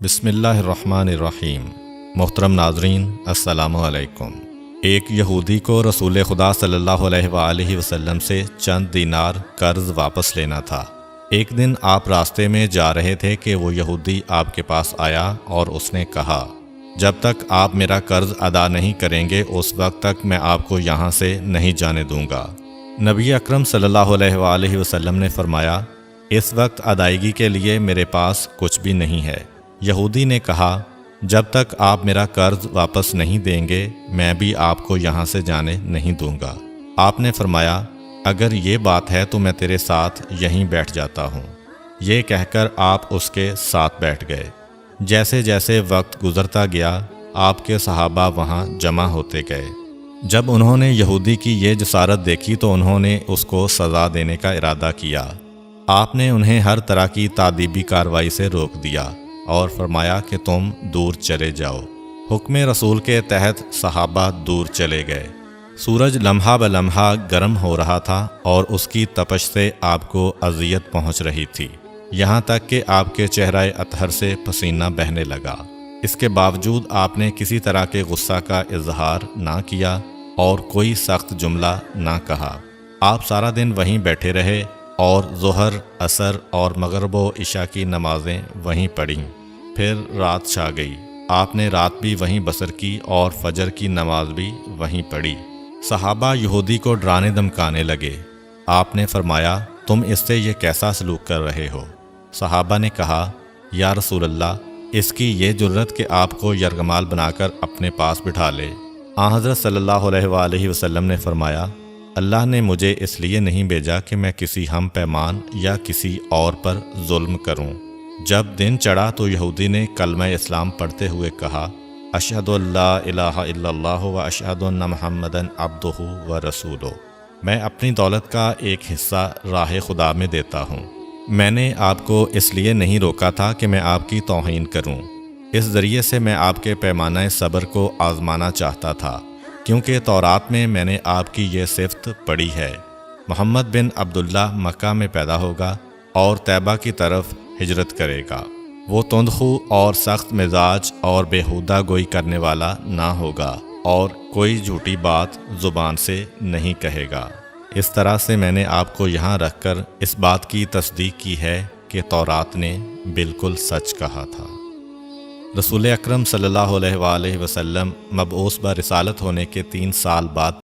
بسم اللہ الرحمن الرحیم۔ محترم ناظرین، السلام علیکم۔ ایک یہودی کو رسول خدا صلی اللہ علیہ وآلہ وسلم سے چند دینار قرض واپس لینا تھا۔ ایک دن آپ راستے میں جا رہے تھے کہ وہ یہودی آپ کے پاس آیا اور اس نے کہا، جب تک آپ میرا قرض ادا نہیں کریں گے اس وقت تک میں آپ کو یہاں سے نہیں جانے دوں گا۔ نبی اکرم صلی اللہ علیہ وآلہ وسلم نے فرمایا، اس وقت ادائیگی کے لیے میرے پاس کچھ بھی نہیں ہے۔ یہودی نے کہا، جب تک آپ میرا قرض واپس نہیں دیں گے میں بھی آپ کو یہاں سے جانے نہیں دوں گا۔ آپ نے فرمایا، اگر یہ بات ہے تو میں تیرے ساتھ یہیں بیٹھ جاتا ہوں۔ یہ کہہ کر آپ اس کے ساتھ بیٹھ گئے۔ جیسے جیسے وقت گزرتا گیا آپ کے صحابہ وہاں جمع ہوتے گئے۔ جب انہوں نے یہودی کی یہ جسارت دیکھی تو انہوں نے اس کو سزا دینے کا ارادہ کیا۔ آپ نے انہیں ہر طرح کی تادیبی کارروائی سے روک دیا اور فرمایا کہ تم دور چلے جاؤ۔ حکم رسول کے تحت صحابہ دور چلے گئے۔ سورج لمحہ بلمحہ گرم ہو رہا تھا اور اس کی تپش سے آپ کو اذیت پہنچ رہی تھی، یہاں تک کہ آپ کے چہرہ اطہر سے پسینہ بہنے لگا۔ اس کے باوجود آپ نے کسی طرح کے غصہ کا اظہار نہ کیا اور کوئی سخت جملہ نہ کہا۔ آپ سارا دن وہیں بیٹھے رہے اور ظہر، عصر اور مغرب و عشاء کی نمازیں وہیں پڑھیں۔ پھر رات چھا گئی۔ آپ نے رات بھی وہیں بسر کی اور فجر کی نماز بھی وہیں پڑھی۔ صحابہ یہودی کو ڈرانے دھمکانے لگے۔ آپ نے فرمایا، تم اس سے یہ کیسا سلوک کر رہے ہو؟ صحابہ نے کہا، یا رسول اللہ، اس کی یہ جرت کہ آپ کو یرغمال بنا کر اپنے پاس بٹھا لے۔ آن حضرت صلی اللہ علیہ وآلہ وسلم نے فرمایا، اللہ نے مجھے اس لیے نہیں بھیجا کہ میں کسی ہم پیمان یا کسی اور پر ظلم کروں۔ جب دن چڑھا تو یہودی نے کلمہ اسلام پڑھتے ہوئے کہا، اشہد ان لا الہ الا اللہ و اشہد ان محمدً عبدہ و رسولہ۔ میں اپنی دولت کا ایک حصہ راہ خدا میں دیتا ہوں۔ میں نے آپ کو اس لیے نہیں روکا تھا کہ میں آپ کی توہین کروں۔ اس ذریعے سے میں آپ کے پیمانہ صبر کو آزمانا چاہتا تھا، کیونکہ تورات میں نے آپ کی یہ صفت پڑھی ہے، محمد بن عبداللہ مکہ میں پیدا ہوگا اور طیبہ کی طرف ہجرت کرے گا۔ وہ تندخو اور سخت مزاج اور بیہودہ گوئی کرنے والا نہ ہوگا اور کوئی جھوٹی بات زبان سے نہیں کہے گا۔ اس طرح سے میں نے آپ کو یہاں رکھ کر اس بات کی تصدیق کی ہے کہ تورات نے بالکل سچ کہا تھا۔ رسول اکرم صلی اللہ علیہ وآلہ وسلم مبعوث برسالت ہونے کے 3 سال بعد